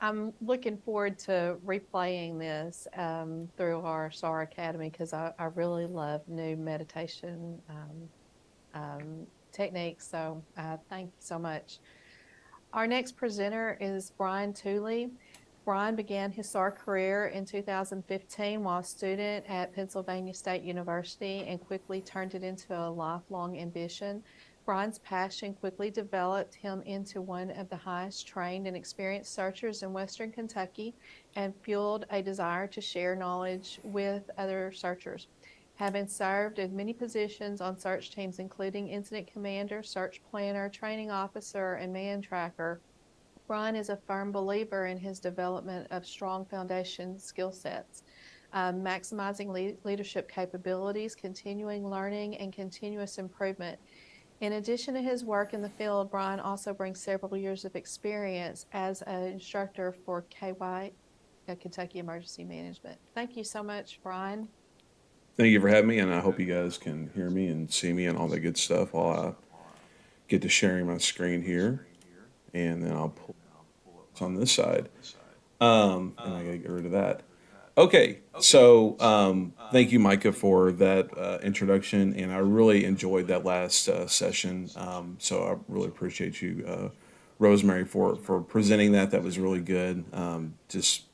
I'm looking forward to replaying this through our SAR Academy because I really love new meditation techniques. So thank you so much. Our next presenter is Brian Tooley. Brian began his SAR career in 2015 while a student at Pennsylvania State University and quickly turned it into a lifelong ambition. Brian's passion quickly developed him into one of the highest trained and experienced searchers in Western Kentucky and fueled a desire to share knowledge with other searchers. Having served in many positions on search teams, including incident commander, search planner, training officer, and man tracker, Brian is a firm believer in his development of strong foundation skill sets, maximizing leadership capabilities, continuing learning, and continuous improvement. In addition to his work in the field, Brian also brings several years of experience as an instructor for KY, Kentucky Emergency Management. Thank you so much, Brian. Thank you for having me, and I hope you guys can hear me and see me and all that good stuff while I get to sharing my screen here. And then I'll pull it on this side. And I gotta get rid of that. Okay, so thank you, Micah, for that introduction, and I really enjoyed that last session. So I really appreciate you, Rosemary, for presenting that. That was really good. Just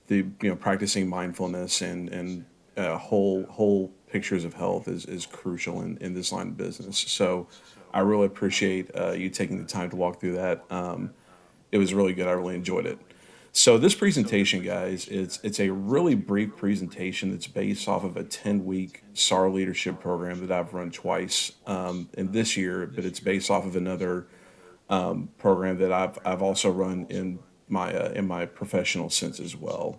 the practicing mindfulness and whole pictures of health is crucial in this line of business. So I really appreciate you taking the time to walk through that. It was really good. I really enjoyed it. So this presentation, guys, it's a really brief presentation that's based off of a 10-week SAR leadership program that I've run twice in this year, but it's based off of another program that I've also run in my professional sense as well.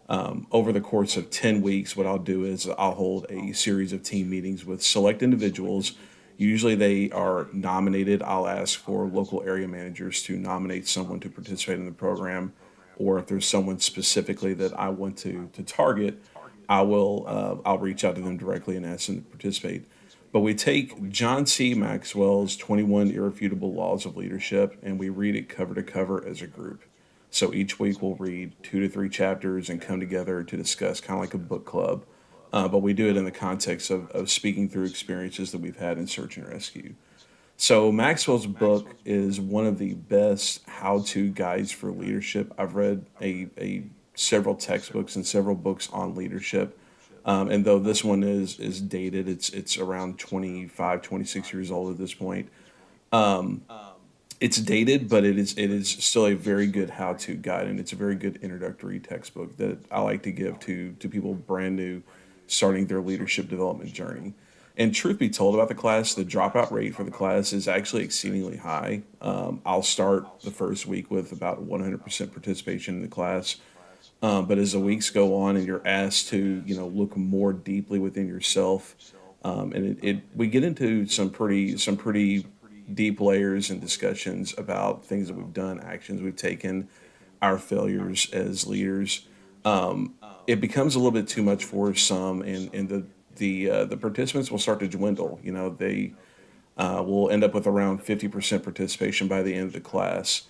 Over the course of 10 weeks, what I'll do is I'll hold a series of team meetings with select individuals. Usually they are nominated. I'll ask for local area managers to nominate someone to participate in the program, or if there's someone specifically that I want to target, I'll reach out to them directly and ask them to participate. But we take John C. Maxwell's 21 Irrefutable Laws of Leadership and we read it cover to cover as a group. So each week we'll read 2 to 3 chapters and come together to discuss, kind of like a book club. But we do it in the context of speaking through experiences that we've had in search and rescue. So Maxwell's book is one of the best how-to guides for leadership. I've read a several textbooks and several books on leadership. And though this one is dated, it's around 25, 26 years old at this point. It's dated, but it is still a very good how-to guide, and it's a very good introductory textbook that I like to give to people brand new starting their leadership development journey. And truth be told about the class, the dropout rate for the class is actually exceedingly high. I'll start the first week with about 100% participation in the class. But as the weeks go on and you're asked to, look more deeply within yourself, and we get into some pretty deep layers and discussions about things that we've done, actions we've taken, our failures as leaders. It becomes a little bit too much for some, and the participants will start to dwindle. They will end up with around 50% participation by the end of the class.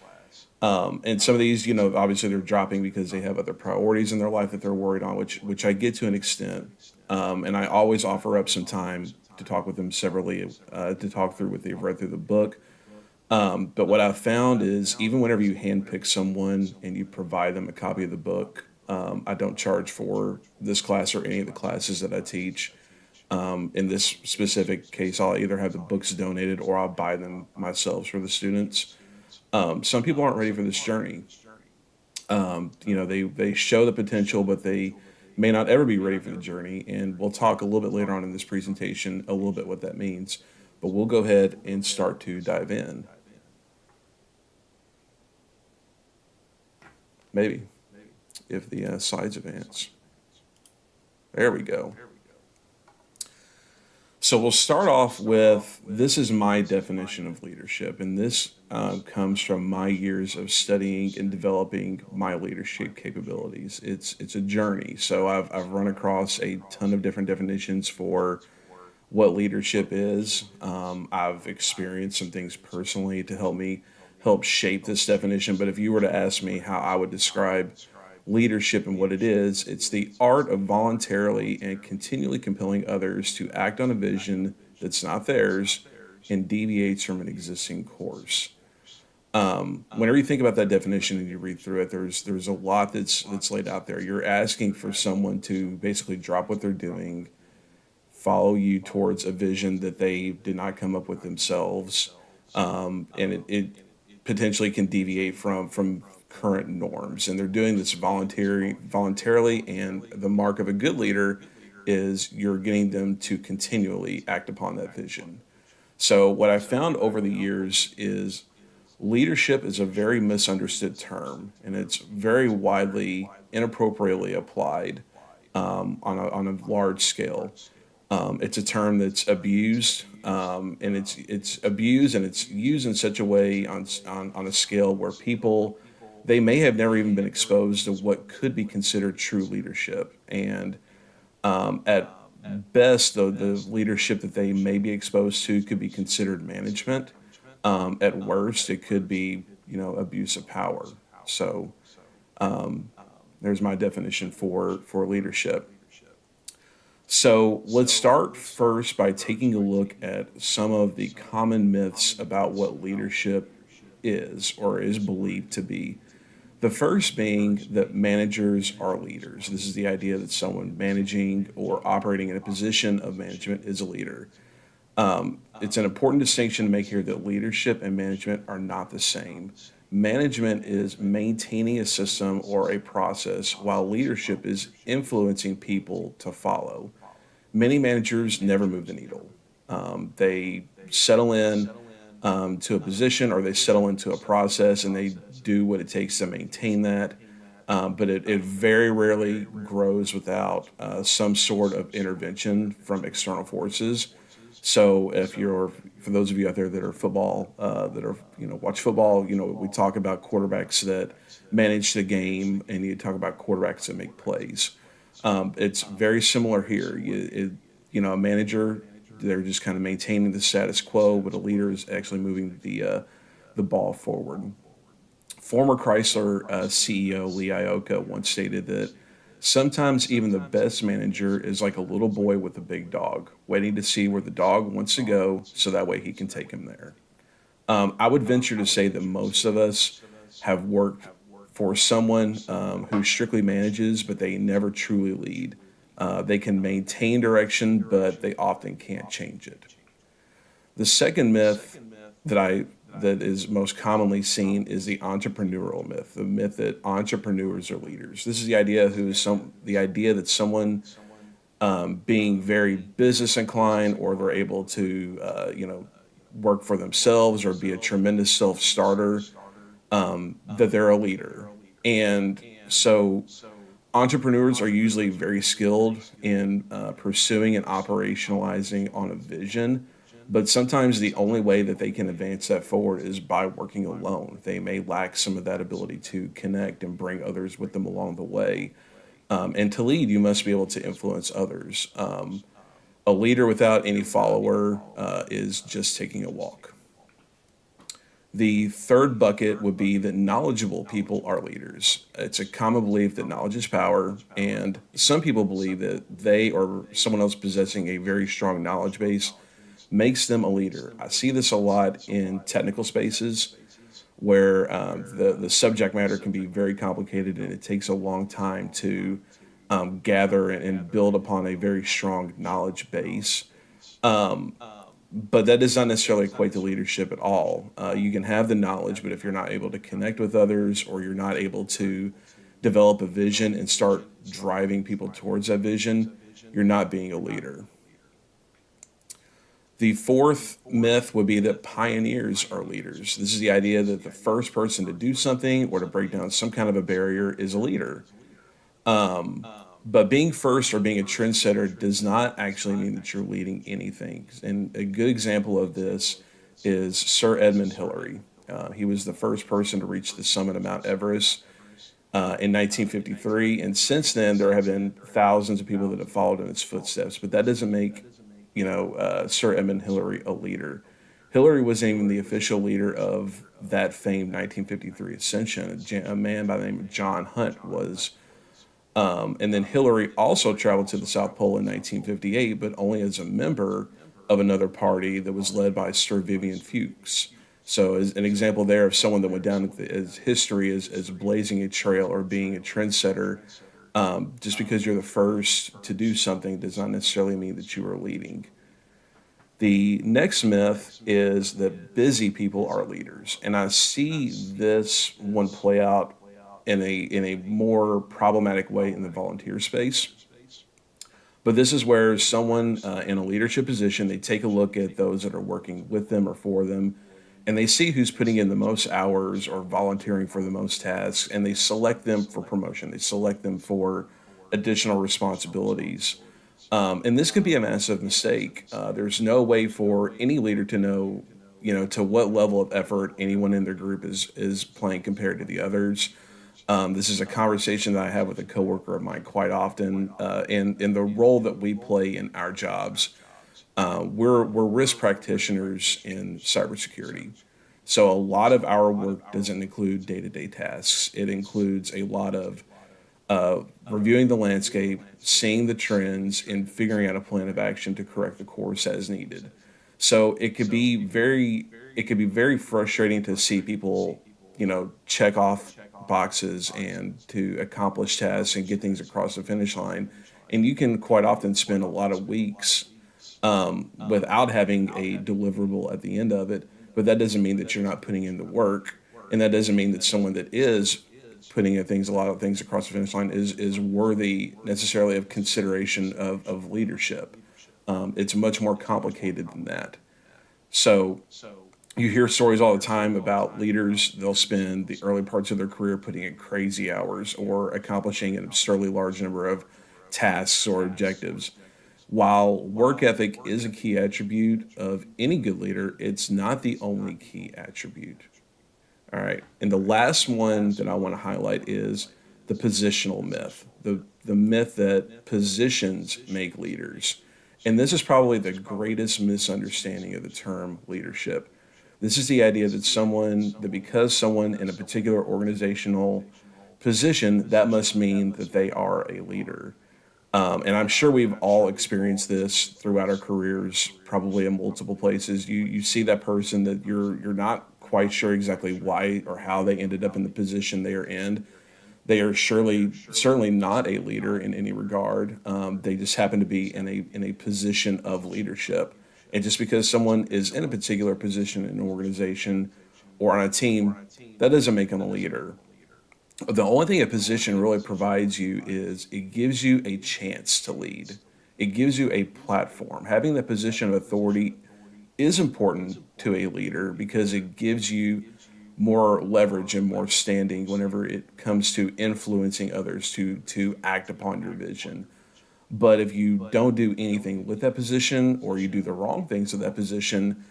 And some of these, obviously they're dropping because they have other priorities in their life that they're worried on, which I get to an extent. And I always offer up some time to talk with them separately, to talk through what they've read through the book. But what I've found is even whenever you handpick someone and you provide them a copy of the book, I don't charge for this class or any of the classes that I teach. In this specific case, I'll either have the books donated or I'll buy them myself for the students. Some people aren't ready for this journey. They show the potential, but they may not ever be ready for the journey. And we'll talk a little bit later on in this presentation a little bit what that means. But we'll go ahead and start to dive in. Maybe if the slides advance. There we go. So we'll start off with this is my definition of leadership, and this comes from my years of studying and developing my leadership capabilities. It's a journey. So I've run across a ton of different definitions for what leadership is. I've experienced some things personally to help shape this definition. But if you were to ask me how I would describe leadership and what it is, it's the art of voluntarily and continually compelling others to act on a vision that's not theirs and deviates from an existing course. Whenever you think about that definition and you read through it, there's a lot that's laid out there. You're asking for someone to basically drop what they're doing, follow you towards a vision that they did not come up with themselves, and it potentially can deviate from current norms. And they're doing this voluntarily. And the mark of a good leader is you're getting them to continually act upon that vision. So what I found over the years is leadership is a very misunderstood term, and it's very widely, inappropriately applied on a large scale. It's a term that's abused, and it's abused and it's used in such a way on a scale where people they may have never even been exposed to what could be considered true leadership. And at best, though, the leadership that they may be exposed to could be considered management. At worst, it could be, abuse of power. So there's my definition for leadership. So let's start first by taking a look at some of the common myths about what leadership is or is believed to be. The first being that managers are leaders. This is the idea that someone managing or operating in a position of management is a leader. It's an important distinction to make here that leadership and management are not the same. Management is maintaining a system or a process, while leadership is influencing people to follow. Many managers never move the needle. They settle in to a position, or they settle into a process, and they do what it takes to maintain that. But it very rarely grows without some sort of intervention from external forces. So for those of you out there that are football, watch football, we talk about quarterbacks that manage the game, and you talk about quarterbacks that make plays. It's very similar here. A manager, they're just kind of maintaining the status quo, but a leader is actually moving the ball forward. Former Chrysler CEO Lee Iacocca once stated that sometimes even the best manager is like a little boy with a big dog, waiting to see where the dog wants to go so that way he can take him there. I would venture to say that most of us have worked for someone who strictly manages, but they never truly lead. They can maintain direction, but they often can't change it. The second myth that is most commonly seen is the entrepreneurial myth, the myth that entrepreneurs are leaders. This is the idea that someone being very business inclined, or they're able to work for themselves or be a tremendous self-starter, that they're a leader. And so entrepreneurs are usually very skilled in pursuing and operationalizing on a vision, but sometimes the only way that they can advance that forward is by working alone. They may lack some of that ability to connect and bring others with them along the way. And to lead, you must be able to influence others. A leader without any follower is just taking a walk. The third bucket would be that knowledgeable people are leaders. It's a common belief that knowledge is power, and some people believe that they or someone else possessing a very strong knowledge base makes them a leader. I see this a lot in technical spaces where the subject matter can be very complicated, and it takes a long time to gather and build upon a very strong knowledge base. But that does not necessarily equate to leadership at all. You can have the knowledge, but if you're not able to connect with others, or you're not able to develop a vision and start driving people towards that vision, you're not being a leader. The fourth myth would be that pioneers are leaders. This is the idea that the first person to do something or to break down some kind of a barrier is a leader. But being first or being a trendsetter does not actually mean that you're leading anything. And a good example of this is Sir Edmund Hillary. He was the first person to reach the summit of Mount Everest in 1953. And since then, there have been thousands of people that have followed in his footsteps. But that doesn't make Sir Edmund Hillary a leader. Hillary wasn't even the official leader of that famed 1953 ascension. A man by the name of John Hunt was. And then Hillary also traveled to the South Pole in 1958, but only as a member of another party that was led by Sir Vivian Fuchs. So, as an example there of someone that went down as history as blazing a trail or being a trendsetter, just because you're the first to do something does not necessarily mean that you are leading. The next myth is that busy people are leaders, and I see this one play out in a more problematic way in the volunteer space. But this is where someone in a leadership position, they take a look at those that are working with them or for them, and they see who's putting in the most hours or volunteering for the most tasks, and they select them for promotion. They select them for additional responsibilities. And this could be a massive mistake. There's no way for any leader to know, to what level of effort anyone in their group is playing compared to the others. This is a conversation that I have with a coworker of mine quite often, in the role that we play in our jobs. We're risk practitioners in cybersecurity. So a lot of our work doesn't include day-to-day tasks. It includes a lot of reviewing the landscape, seeing the trends, and figuring out a plan of action to correct the course as needed. So it could be very frustrating to see people, check off boxes and to accomplish tasks and get things across the finish line. And you can quite often spend a lot of weeks without having a deliverable at the end of it. But that doesn't mean that you're not putting in the work, and that doesn't mean that someone that is putting a lot of things across the finish line is worthy necessarily of consideration of leadership. It's much more complicated than that. So you hear stories all the time about leaders. They'll spend the early parts of their career putting in crazy hours or accomplishing an absurdly large number of tasks or objectives. While work ethic is a key attribute of any good leader, it's not the only key attribute. All right. And the last one that I want to highlight is the positional myth, the myth that positions make leaders. And this is probably the greatest misunderstanding of the term leadership. This is the idea that because someone in a particular organizational position, that must mean that they are a leader. And I'm sure we've all experienced this throughout our careers, probably in multiple places. You see that person that you're not quite sure exactly why or how they ended up in the position they are in. They are certainly not a leader in any regard. They just happen to be in a position of leadership. And just because someone is in a particular position in an organization or on a team, that doesn't make them a leader. The only thing a position really provides you is it gives you a chance to lead. It gives you a platform. Having the position of authority is important to a leader because it gives you more leverage and more standing whenever it comes to influencing others to act upon your vision. But if you don't do anything with that position or you do the wrong things with that position,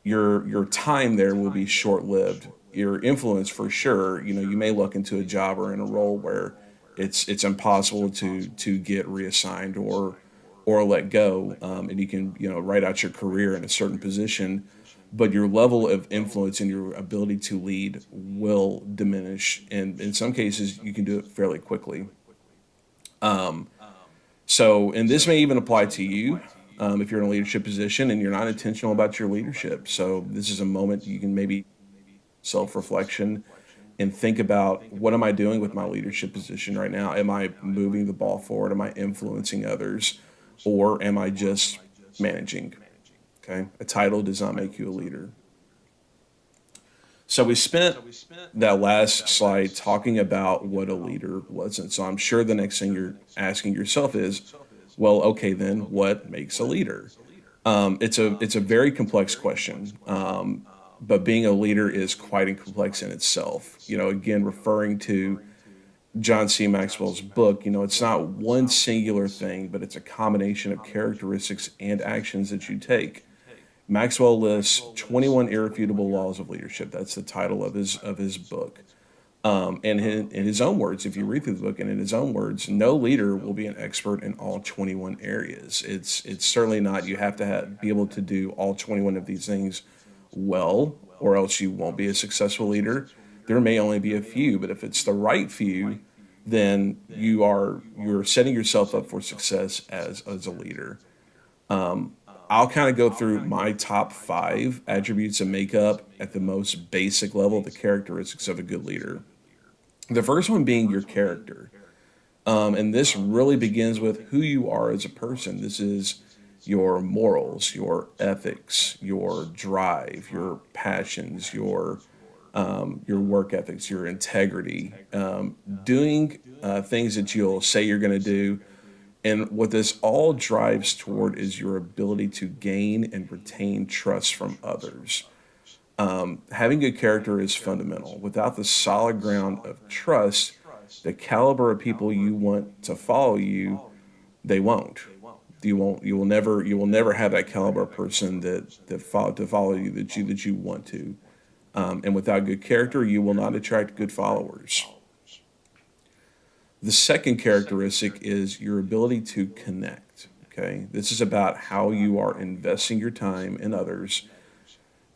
your time there will be short-lived. Your influence for sure, you may look into a job or in a role where it's impossible to get reassigned or let go, and you can write out your career in a certain position, but your level of influence and your ability to lead will diminish, and in some cases you can do it fairly quickly. And this may even apply to you if you're in a leadership position and you're not intentional about your leadership. So this is a moment you can maybe self-reflection and think about, what am I doing with my leadership position right now? Am I moving the ball forward? Am I influencing others? Or am I just managing? Okay. A title does not make you a leader. So we spent that last slide talking about what a leader wasn't. So I'm sure the next thing you're asking yourself is, well, okay, then what makes a leader? It's a very complex question. But being a leader is quite complex in itself. Again, referring to John C. Maxwell's book, it's not one singular thing, but it's a combination of characteristics and actions that you take. Maxwell lists 21 irrefutable laws of leadership. That's the title of his book. And in his own words, if you read through the book, and in his own words, no leader will be an expert in all 21 areas. It's certainly not. You have to be able to do all 21 of these things well, or else you won't be a successful leader. There may only be a few, but if it's the right few, then you're setting yourself up for success as a leader. I'll kind of go through my top 5 attributes of makeup at the most basic level, the characteristics of a good leader. The first one being your character. And this really begins with who you are as a person. This is your morals, your ethics, your drive, your passions, your work ethics, your integrity, doing things that you'll say you're going to do. And what this all drives toward is your ability to gain and retain trust from others. Having good character is fundamental. Without the solid ground of trust, the caliber of people you want to follow you, they won't. You will never have that caliber of person to follow you that you want to. And without good character, you will not attract good followers. The second characteristic is your ability to connect. Okay, this is about how you are investing your time in others,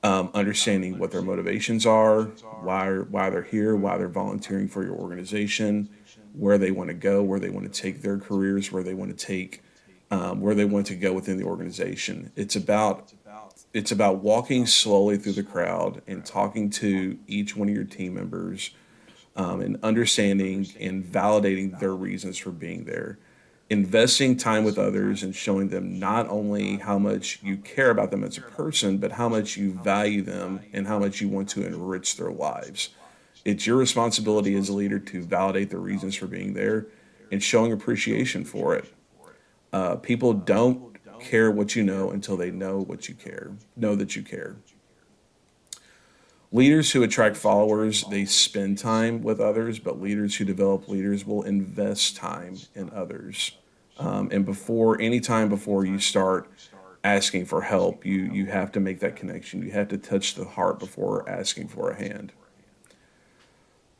understanding what their motivations are, why they're here, why they're volunteering for your organization, where they want to go, where they want to take their careers, where they want to go within the organization. It's about walking slowly through the crowd and talking to each one of your team members, and understanding and validating their reasons for being there. Investing time with others and showing them not only how much you care about them as a person, but how much you value them and how much you want to enrich their lives. It's your responsibility as a leader to validate their reasons for being there and showing appreciation for it. People don't care what you know until they know that you care. Leaders who attract followers, they spend time with others, but leaders who develop leaders will invest time in others. And before you start asking for help, you have to make that connection. You have to touch the heart before asking for a hand.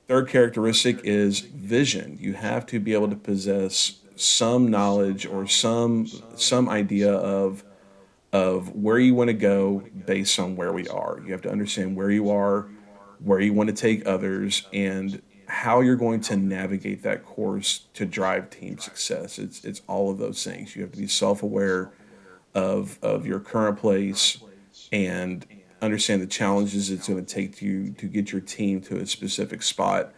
Third characteristic is vision. You have to be able to possess some knowledge or some idea of where you want to go based on where we are. You have to understand where you are, where you want to take others, and how you're going to navigate that course to drive team success. It's all of those things. You have to be self-aware of your current place and understand the challenges it's going to take to get your team to a specific spot.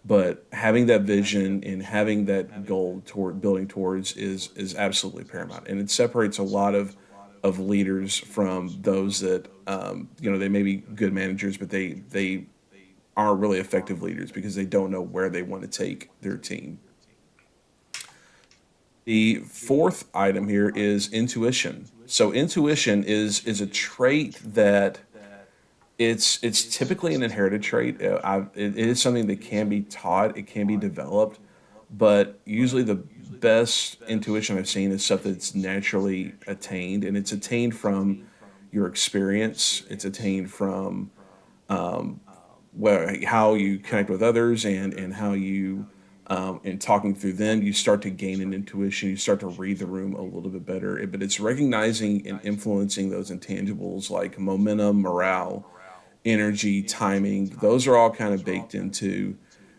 But having that vision and having that goal toward building towards is absolutely paramount, and it separates a lot of leaders from those that they may be good managers, but they aren't really effective leaders because they don't know where they want to take their team. The fourth item here is intuition. So intuition is a trait that it's typically an inherited trait. It is something that can be taught, it can be developed, but usually the best intuition I've seen is stuff that's naturally attained, and it's attained from your experience. It's attained from how you connect with others and how you, in talking through them, you start to gain an intuition. You start to read the room a little bit better. But it's recognizing and influencing those intangibles like momentum, morale, energy, timing. Those are all kind of baked into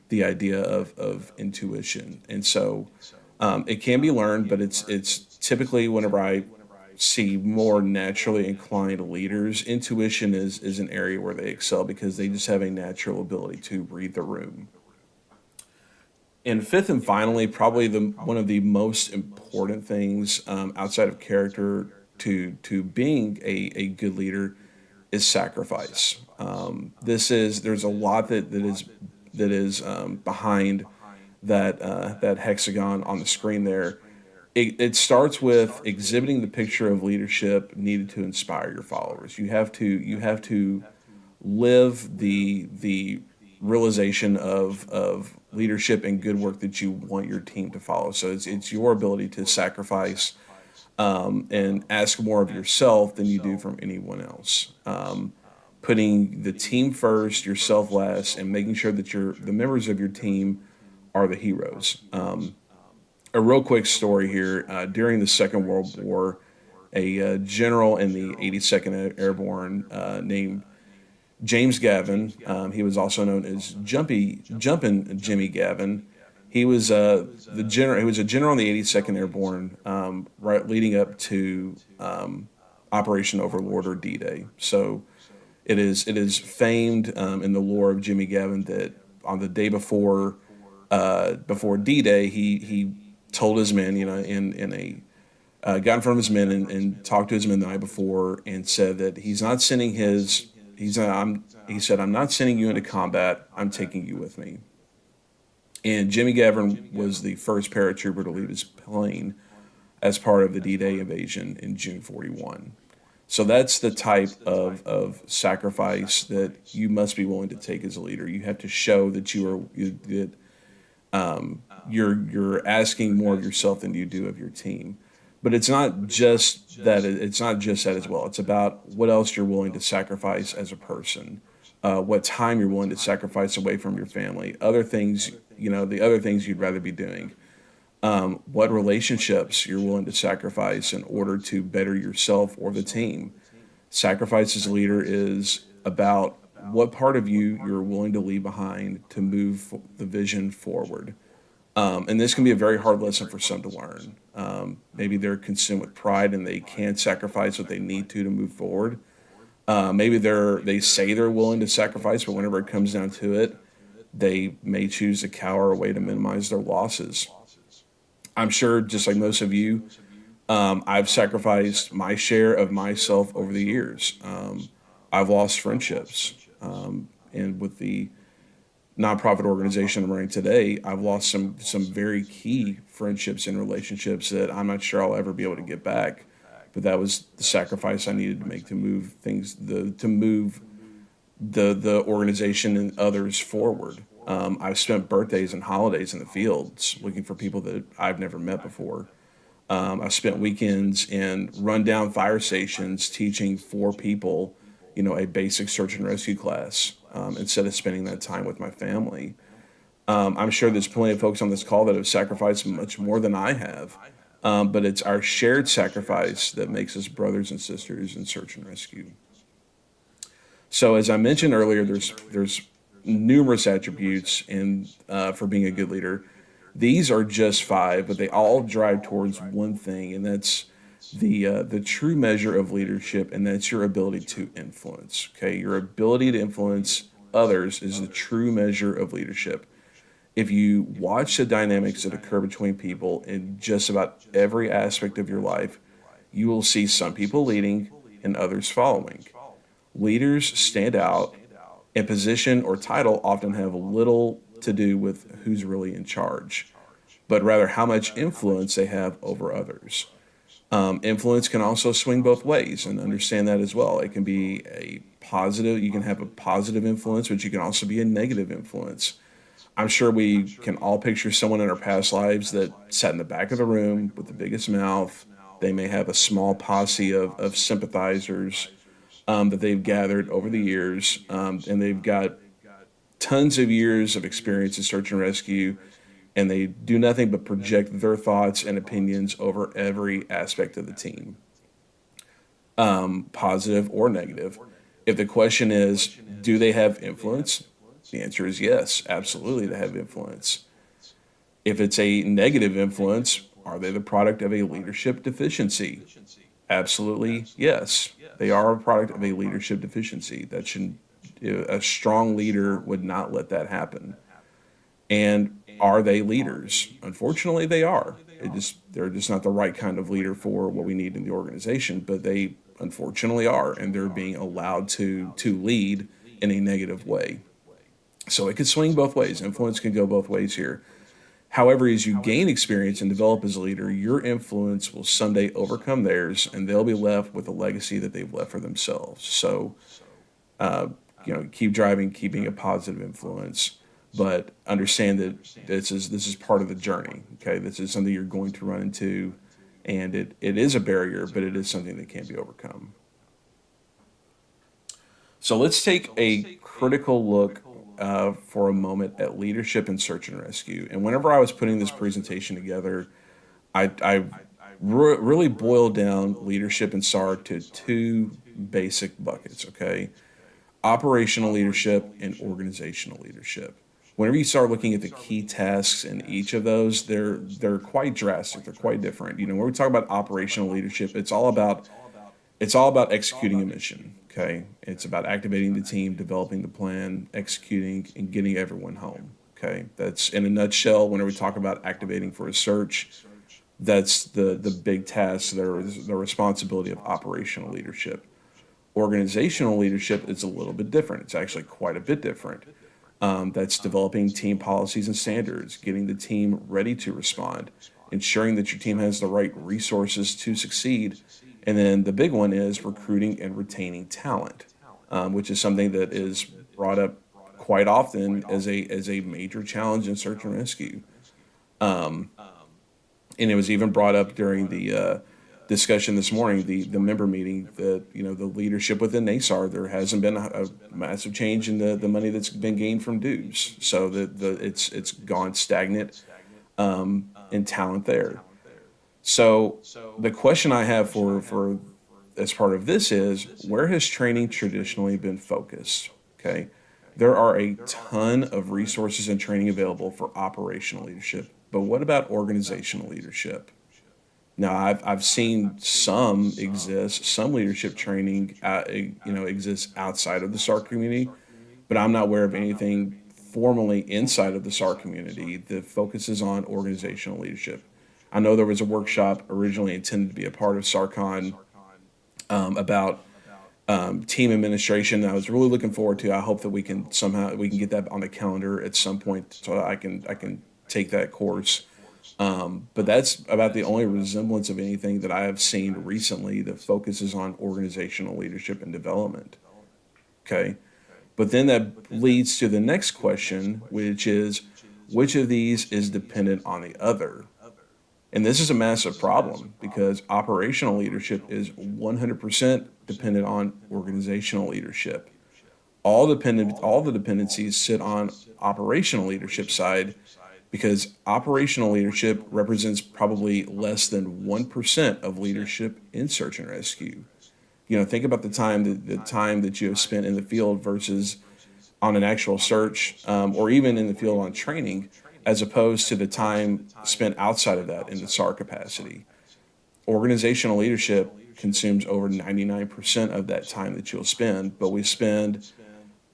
the idea of intuition. And so it can be learned, but it's typically whenever I see more naturally inclined leaders, intuition is an area where they excel because they just have a natural ability to read the room. And fifth and finally, probably one of the most important things outside of character to being a good leader is sacrifice. There's a lot that is behind that hexagon on the screen there. It starts with exhibiting the picture of leadership needed to inspire your followers. You have to live the realization of leadership and good work that you want your team to follow. So it's your ability to sacrifice and ask more of yourself than you do from anyone else. Putting the team first, yourself last, and making sure that the members of your team are the heroes. A real quick story here. During the Second World War, a general in the 82nd Airborne named James Gavin. He was also known as Jumpin' Jimmy Gavin. He was the general. He was a general in the 82nd Airborne, right leading up to Operation Overlord or D-Day. So it is famed in the lore of Jimmy Gavin that on the day before D-Day, he told his men, in a got in front of his men and talked to his men the night before and said that he's not sending his he's he said, I'm not sending you into combat, I'm taking you with me. And Jimmy Gavin was the first paratrooper to leave his plane as part of the D-Day invasion in June 41. So that's the type of sacrifice that you must be willing to take as a leader. You have to show that you're asking more of yourself than you do of your team. But it's not just that. It's not just that as well. It's about what else you're willing to sacrifice as a person, what time you're willing to sacrifice away from your family, other things, the other things you'd rather be doing, what relationships you're willing to sacrifice in order to better yourself or the team. Sacrifice as a leader is about what part of you you're willing to leave behind to move the vision forward. And this can be a very hard lesson for some to learn. Maybe they're consumed with pride and they can't sacrifice what they need to move forward. Maybe they say they're willing to sacrifice, but whenever it comes down to it, they may choose to cower away to minimize their losses. I'm sure, just like most of you, I've sacrificed my share of myself over the years. I've lost friendships. And with the nonprofit organization I'm running today, I've lost some very key friendships and relationships that I'm not sure I'll ever be able to get back. But that was the sacrifice I needed to make to move the organization and others forward. I've spent birthdays and holidays in the fields looking for people that I've never met before. I've spent weekends in rundown fire stations teaching 4 people, a basic search and rescue class, instead of spending that time with my family. I'm sure there's plenty of folks on this call that have sacrificed much more than I have, but it's our shared sacrifice that makes us brothers and sisters in search and rescue. So as I mentioned earlier, there's numerous attributes for being a good leader. These are just 5, but they all drive towards one thing, and that's the true measure of leadership, and that's your ability to influence. Okay, your ability to influence others is the true measure of leadership. If you watch the dynamics that occur between people in just about every aspect of your life, you will see some people leading and others following. Leaders stand out, and position or title often have little to do with who's really in charge, but rather how much influence they have over others. Influence can also swing both ways, and understand that as well. It can be you can have a positive influence, but you can also be a negative influence. I'm sure we can all picture someone in our past lives that sat in the back of the room with the biggest mouth. They may have a small posse of sympathizers that they've gathered over the years, and they've got tons of years of experience in search and rescue, and they do nothing but project their thoughts and opinions over every aspect of the team, positive or negative. If the question is, do they have influence? The answer is yes, absolutely they have influence. If it's a negative influence, are they the product of a leadership deficiency? Absolutely yes. They are a product of a leadership deficiency. A strong leader would not let that happen. And are they leaders? Unfortunately, they are. They're just not the right kind of leader for what we need in the organization, but they unfortunately are, and they're being allowed to lead in a negative way. So it could swing both ways. Influence can go both ways here. However, as you gain experience and develop as a leader, your influence will someday overcome theirs, and they'll be left with a legacy that they've left for themselves. So, keep driving, keeping a positive influence, but understand that this is part of the journey. Okay, this is something you're going to run into, and it is a barrier, but it is something that can be overcome. So let's take a critical look for a moment at leadership and search and rescue. And whenever I was putting this presentation together, I really boil down leadership in SAR to two basic buckets, okay? Operational leadership and organizational leadership. Whenever you start looking at the key tasks in each of those, they're quite drastic. They're quite different. When we talk about operational leadership, it's all about executing a mission. Okay, it's about activating the team, developing the plan, executing, and getting everyone home. Okay, that's in a nutshell. Whenever we talk about activating for a search, that's the big task, the responsibility of operational leadership. Organizational leadership is a little bit different. It's actually quite a bit different. That's developing team policies and standards, getting the team ready to respond, ensuring that your team has the right resources to succeed. And then the big one is recruiting and retaining talent, which is something that is brought up quite often as a major challenge in search and rescue. Um, and it was even brought up during the discussion this morning, the member meeting, that the leadership within NASAR, there hasn't been a massive change in the money that's been gained from dues, so it's gone stagnant in talent there. So the question I have for as part of this is, where has training traditionally been focused? Okay, there are a ton of resources and training available for operational leadership, but what about organizational leadership? Now, I've seen some leadership training, exists outside of the SAR community, but I'm not aware of anything formally inside of the SAR community that focuses on organizational leadership. I know there was a workshop originally intended to be a part of SARCON about team administration that I was really looking forward to. I hope that we can get that on the calendar at some point so I can take that course. But that's about the only resemblance of anything that I have seen recently that focuses on organizational leadership and development. Okay. But then that leads to the next question, which is, which of these is dependent on the other? And this is a massive problem because operational leadership is 100% dependent on organizational leadership. All the dependencies sit on operational leadership side, because operational leadership represents probably less than 1% of leadership in search and rescue. Think about the time that you have spent in the field versus on an actual search, or even in the field on training, as opposed to the time spent outside of that in the SAR capacity. Organizational leadership consumes over 99% of that time that you'll spend, but we spend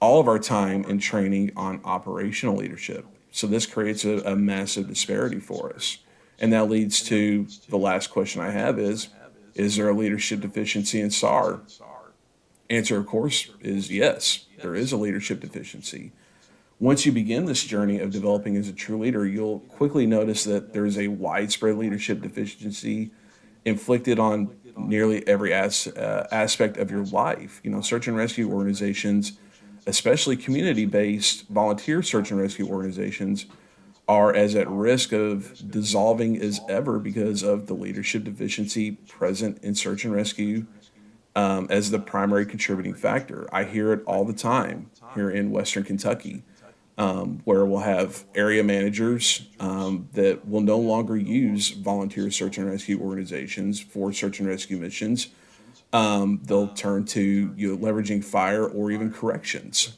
all of our time in training on operational leadership. So this creates a massive disparity for us. And that leads to the last question I have is there a leadership deficiency in SAR? Answer, of course, is yes, there is a leadership deficiency. Once you begin this journey of developing as a true leader, you'll quickly notice that there is a widespread leadership deficiency inflicted on nearly every aspect of your life. Search and rescue organizations, especially community-based volunteer search and rescue organizations, are as at risk of dissolving as ever because of the leadership deficiency present in search and rescue, as the primary contributing factor. I hear it all the time here in Western Kentucky, where we'll have area managers that will no longer use volunteer search and rescue organizations for search and rescue missions. They'll turn to leveraging fire or even corrections,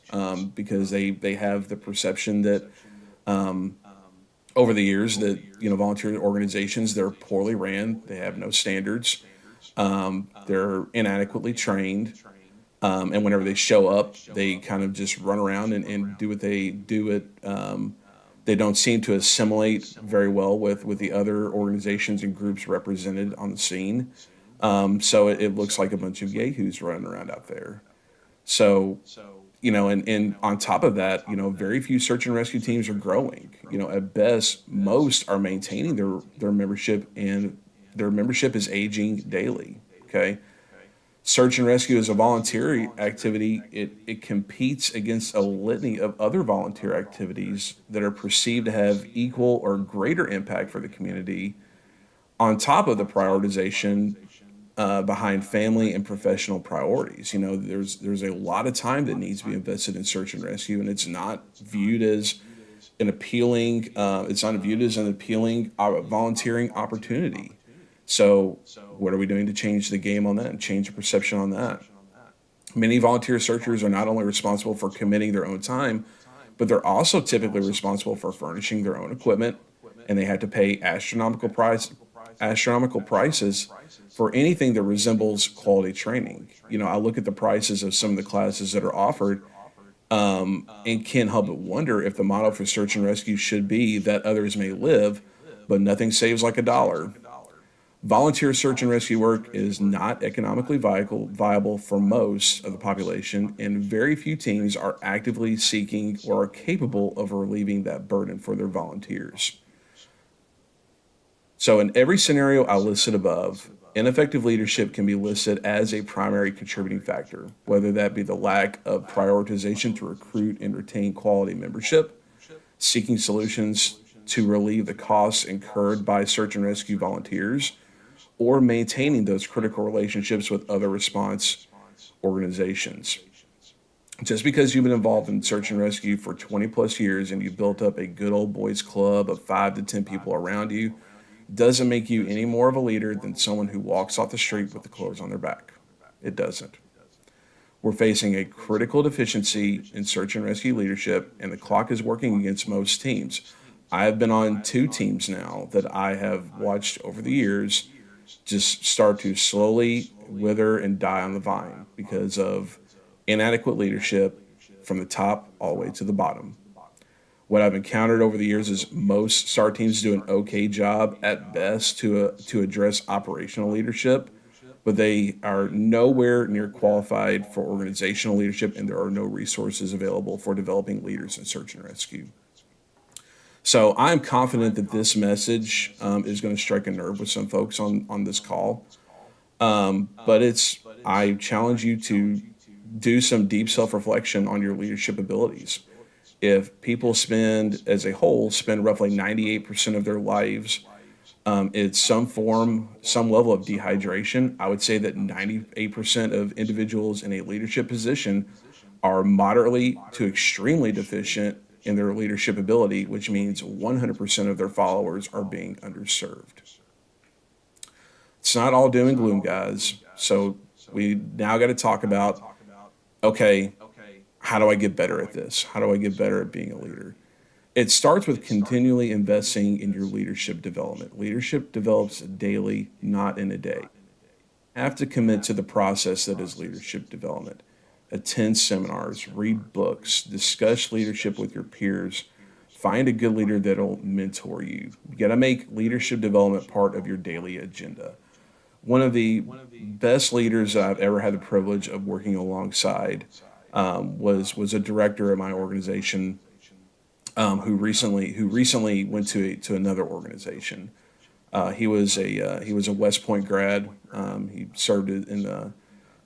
because they have the perception that over the years that volunteer organizations, they're poorly ran, they have no standards, they're inadequately trained, and whenever they show up, they kind of just run around and do what they do. They don't seem to assimilate very well with the other organizations and groups represented on the scene. So it looks like a bunch of yahoos running around out there. So, and on top of that, very few search and rescue teams are growing. At best, most are maintaining their membership, and their membership is aging daily. Okay. Search and rescue is a volunteer activity. It competes against a litany of other volunteer activities that are perceived to have equal or greater impact for the community, on top of the prioritization behind family and professional priorities. There's a lot of time that needs to be invested in search and rescue, and it's not viewed as an appealing volunteering opportunity. So what are we doing to change the game on that and change the perception on that? Many volunteer searchers are not only responsible for committing their own time, but they're also typically responsible for furnishing their own equipment, and they have to pay astronomical prices for anything that resembles quality training. I look at the prices of some of the classes that are offered, and can't help but wonder if the motto for search and rescue should be that others may live, but nothing saves like a dollar. Volunteer search and rescue work is not economically viable for most of the population, and very few teams are actively seeking or are capable of relieving that burden for their volunteers. So, in every scenario I listed above, ineffective leadership can be listed as a primary contributing factor, whether that be the lack of prioritization to recruit and retain quality membership, seeking solutions to relieve the costs incurred by search and rescue volunteers, or maintaining those critical relationships with other response organizations. Just because you've been involved in search and rescue for 20 plus years and you've built up a good old boys club of 5 to 10 people around you doesn't make you any more of a leader than someone who walks off the street with the clothes on their back. It doesn't. We're facing a critical deficiency in search and rescue leadership, and the clock is working against most teams. I have been on 2 teams now that I have watched over the years just start to slowly wither and die on the vine because of inadequate leadership from the top all the way to the bottom. What I've encountered over the years is most SAR teams do an okay job at best to address operational leadership, but they are nowhere near qualified for organizational leadership, and there are no resources available for developing leaders in search and rescue. So I'm confident that this message is going to strike a nerve with some folks on this call. But I challenge you to do some deep self-reflection on your leadership abilities. If people as a whole, spend roughly 98% of their lives in some level of dehydration, I would say that 98% of individuals in a leadership position are moderately to extremely deficient in their leadership ability, which means 100% of their followers are being underserved. It's not all doom and gloom, guys. So we now got to talk about, okay, how do I get better at this? How do I get better at being a leader? It starts with continually investing in your leadership development. Leadership develops daily, not in a day. You have to commit to the process that is leadership development. Attend seminars, read books, discuss leadership with your peers, find a good leader that'll mentor you. You got to make leadership development part of your daily agenda. One of the best leaders I've ever had the privilege of working alongside was a director of my organization who recently went to another organization. He was a West Point grad. He served in the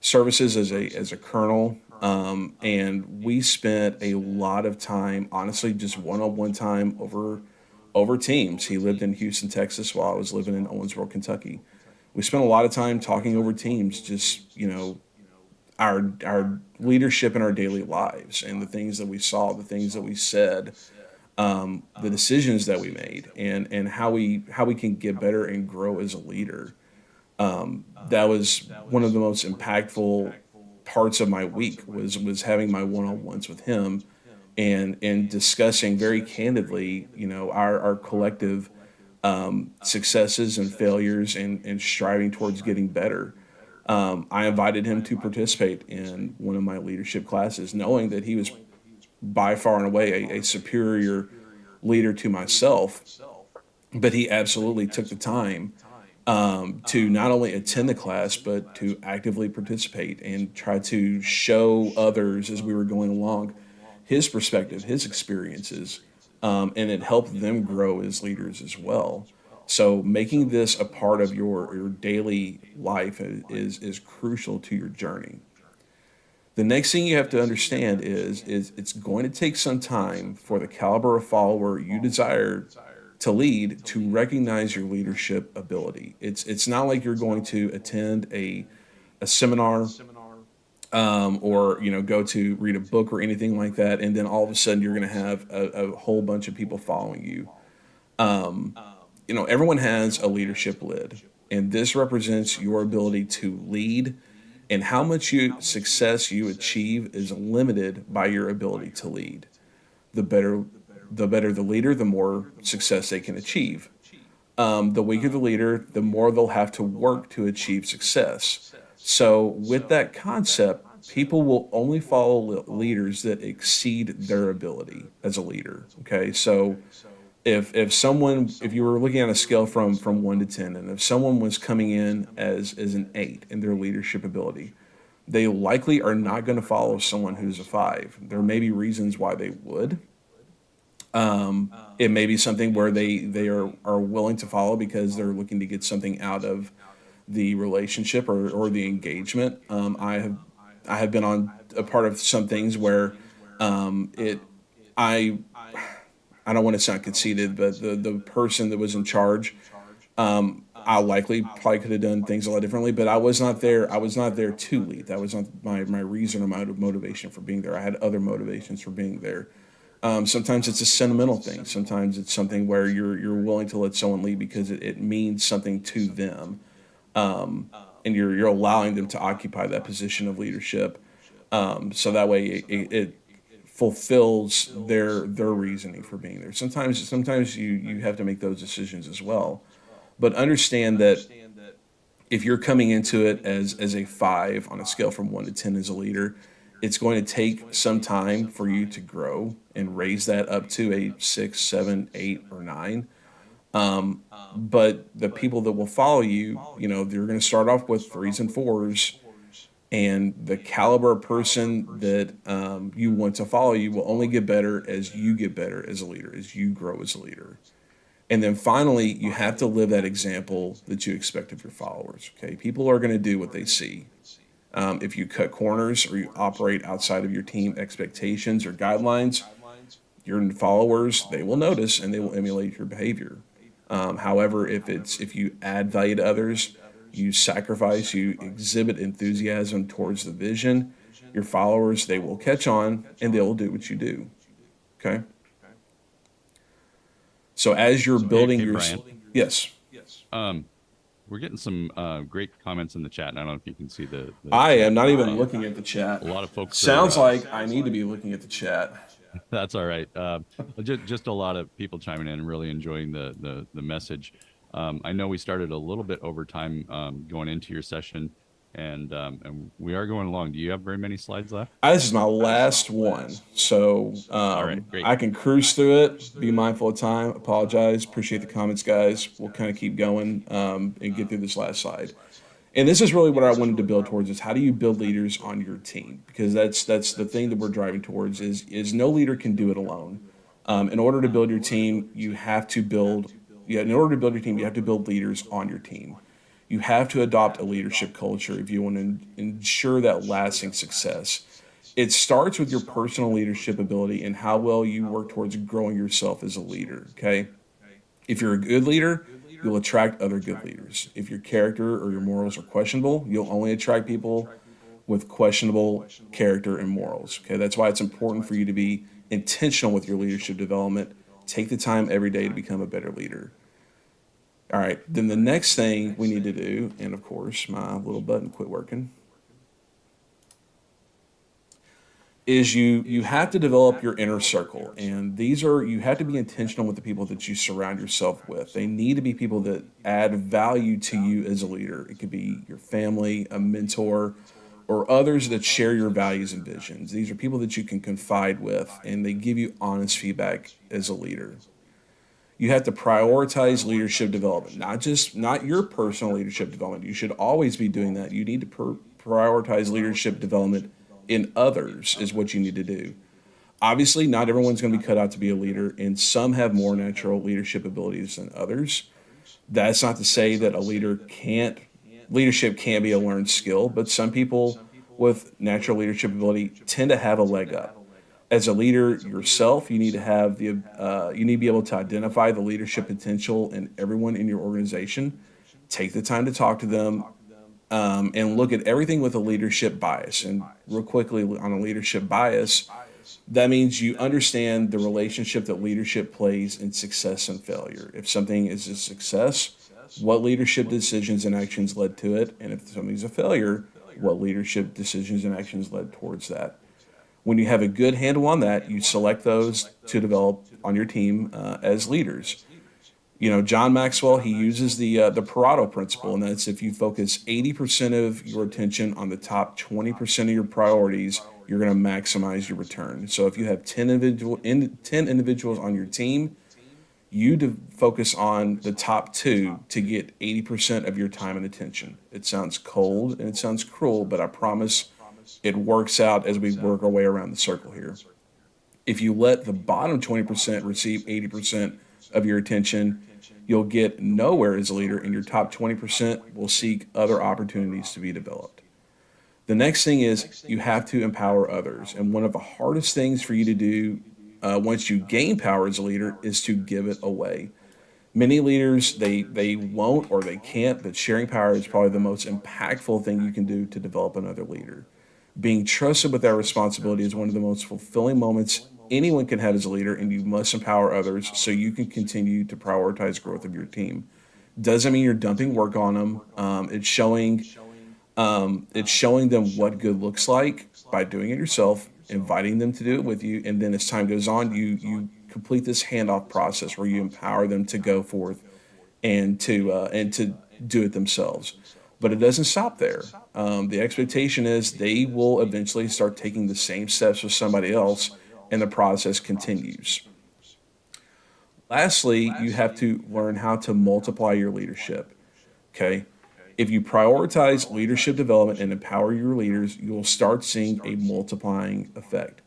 services as a colonel, and we spent a lot of time, honestly, just one-on-one time over teams. He lived in Houston, Texas, while I was living in Owensboro, Kentucky. We spent a lot of time talking over teams, just our leadership in our daily lives and the things that we saw, the things that we said, the decisions that we made, and how we can get better and grow as a leader. That was one of the most impactful parts of my week was having my one-on-ones with him and discussing very candidly, our collective successes and failures and striving towards getting better. I invited him to participate in one of my leadership classes, knowing that he was by far and away a superior leader to myself, but he absolutely took the time to not only attend the class, but to actively participate and try to show others as we were going along his perspective, his experiences, and it helped them grow as leaders as well. So making this a part of your daily life is crucial to your journey. The next thing you have to understand is it's going to take some time for the caliber of follower you desire to lead to recognize your leadership ability. It's not like you're going to attend a seminar or go to read a book or anything like that, and then all of a sudden you're going to have a whole bunch of people following you. Everyone has a leadership lid. and this represents your ability to lead, and how much success you achieve is limited by your ability to lead. The better the leader, the more success they can achieve. The weaker the leader, the more they'll have to work to achieve success. So, with that concept, people will only follow leaders that exceed their ability as a leader. Okay, so if you were looking at a scale from 1 to 10, and if someone was coming in as an 8 in their leadership ability, they likely are not going to follow someone who's a 5. There may be reasons why they would. It may be something where they are willing to follow because they're looking to get something out of the relationship or the engagement. I have been on a part of some things where it I I don't want to sound conceited, but the person that was in charge, I likely probably could have done things a lot differently, but I was not there. I was not there to lead. That was not my reason or my motivation for being there. I had other motivations for being there. Sometimes it's a sentimental thing. Sometimes it's something where you're willing to let someone lead because it means something to them, and you're allowing them to occupy that position of leadership. So that way it fulfills their reasoning for being there. Sometimes you have to make those decisions as well, but understand that if you're coming into it as a 5 on a scale from 1 to 10 as a leader, it's going to take some time for you to grow and raise that up to a 6, 7, 8, or 9. But the people that will follow you, they're going to start off with 3s and 4s, and the caliber of person that you want to follow you will only get better as you get better as a leader, as you grow as a leader. And then finally, you have to live that example that you expect of your followers. Okay, people are going to do what they see. If you cut corners or you operate outside of your team expectations or guidelines, your followers, they will notice and they will emulate your behavior. However, if you add value to others, you sacrifice, you exhibit enthusiasm towards the vision, your followers, they will catch on and they will do what you do. Okay? So as you're building hey, your... Brian. Yes. We're getting some great comments in the chat, and I don't know if you can see the I chat. am not even looking at the chat. A lot of folks Sounds are, like I need to be looking at the chat. that's all right. Just a lot of people chiming in and really enjoying the message. I know we started a little bit over time going into your session, and we are going along. Do you have very many slides left? This is my last one, so All right, great. I can cruise through it. Be mindful of time. Apologize. Appreciate the comments, guys. We'll kind of keep going and get through this last slide. And this is really what I wanted to build towards: is how do you build leaders on your team? Because that's the thing that we're driving towards. Is no leader can do it alone. In order to build your team, you have to build. Yeah, in order to build your team, you have to build leaders on your team. You have to adopt a leadership culture if you want to ensure that lasting success. It starts with your personal leadership ability and how well you work towards growing yourself as a leader, okay? If you're a good leader, you'll attract other good leaders. If your character or your morals are questionable, you'll only attract people with questionable character and morals, okay? That's why it's important for you to be intentional with your leadership development. Take the time every day to become a better leader. All right, then the next thing we need to do, and of course, my little button quit working, is you have to develop your inner circle. And you have to be intentional with the people that you surround yourself with. They need to be people that add value to you as a leader. It could be your family, a mentor, or others that share your values and visions. These are people that you can confide with, and they give you honest feedback as a leader. You have to prioritize leadership development, not your personal leadership development. You should always be doing that. You need to prioritize leadership development in others is what you need to do. Obviously, not everyone's going to be cut out to be a leader, and some have more natural leadership abilities than others. That's not to say that leadership can't be a learned skill, but some people with natural leadership ability tend to have a leg up. As a leader yourself, you need to be able to identify the leadership potential in everyone in your organization. Take the time to talk to them, and look at everything with a leadership bias. And real quickly on a leadership bias, that means you understand the relationship that leadership plays in success and failure. If something is a success, what leadership decisions and actions led to it, and if something's a failure, what leadership decisions and actions led towards that. When you have a good handle on that, you select those to develop on your team as leaders. John Maxwell, he uses the Pareto principle, and that's if you focus 80% of your attention on the top 20% of your priorities, you're going to maximize your return. So if you have 10 individuals on your team, you focus on the top two to get 80% of your time and attention. It sounds cold and it sounds cruel, but I promise it works out as we work our way around the circle here. If you let the bottom 20% receive 80% of your attention, you'll get nowhere as a leader, and your top 20% will seek other opportunities to be developed. The next thing is you have to empower others. And one of the hardest things for you to do once you gain power as a leader is to give it away. Many leaders, they won't or they can't, but sharing power is probably the most impactful thing you can do to develop another leader. Being trusted with that responsibility is one of the most fulfilling moments anyone can have as a leader, and you must empower others so you can continue to prioritize growth of your team. Doesn't mean you're dumping work on them. It's showing them what good looks like by doing it yourself, inviting them to do it with you, and then as time goes on, you complete this handoff process where you empower them to go forth and to do it themselves. But it doesn't stop there. The expectation is they will eventually start taking the same steps with somebody else, and the process continues. Lastly, you have to learn how to multiply your leadership. Okay? If you prioritize leadership development and empower your leaders, you will start seeing a multiplying effect.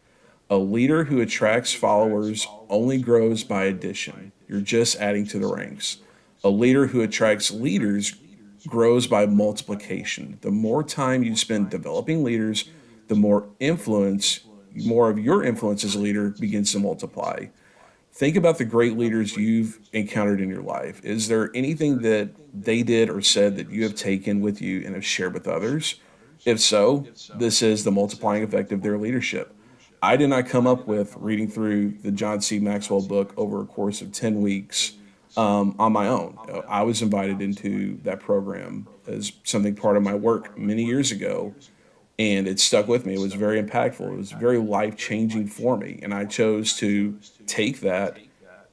A leader who attracts followers only grows by addition. You're just adding to the ranks. A leader who attracts leaders grows by multiplication. The more time you spend developing leaders, the more of your influence as a leader begins to multiply. Think about the great leaders you've encountered in your life. Is there anything that they did or said that you have taken with you and have shared with others? If so, this is the multiplying effect of their leadership. I did not come up with reading through the John C. Maxwell book over a course of 10 weeks on my own. I was invited into that program as something part of my work many years ago, and it stuck with me. It was very impactful. It was very life-changing for me, and I chose to take that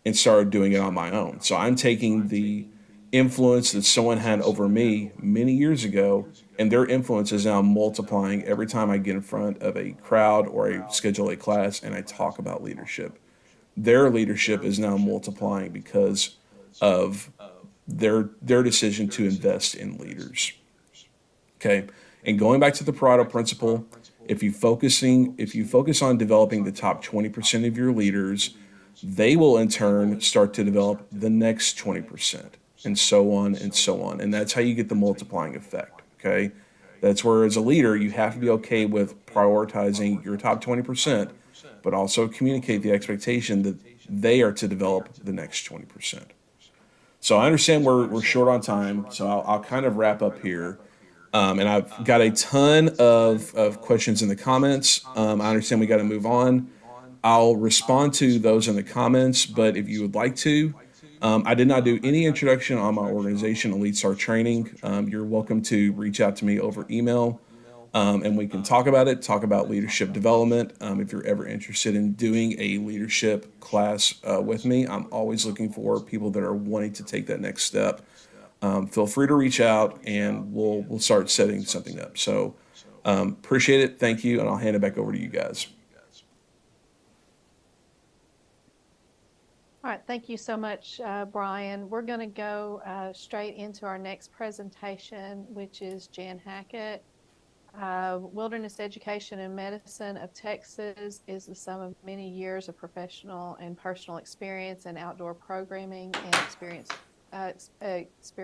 and started doing it on my own. So I'm taking the influence that someone had over me many years ago, and their influence is now multiplying every time I get in front of a crowd or I schedule a class and I talk about leadership. Their leadership is now multiplying because of their decision to invest in leaders. Okay, and going back to the Pareto principle, if you focus on developing the top 20% of your leaders, they will in turn start to develop the next 20%, and so on and so on. And that's how you get the multiplying effect. Okay, that's where as a leader you have to be okay with prioritizing your top 20%, but also communicate the expectation that they are to develop the next 20%. So I understand we're short on time, so I'll kind of wrap up here. And I've got a ton of questions in the comments. I understand we got to move on. I'll respond to those in the comments, but if you would like to, I did not do any introduction on my organization, Elite SAR Training. You're welcome to reach out to me over email, and we can talk about it, talk about leadership development. If you're ever interested in doing a leadership class with me, I'm always looking for people that are wanting to take that next step. Feel free to reach out, and we'll start setting something up. So appreciate it. Thank you, and I'll hand it back over to you guys. All right, thank you so much, Brian. We're going to go straight into our next presentation, which is Jan Hackett. Wilderness Education and Medicine of Texas is the sum of many years of professional and personal experience in outdoor programming and experience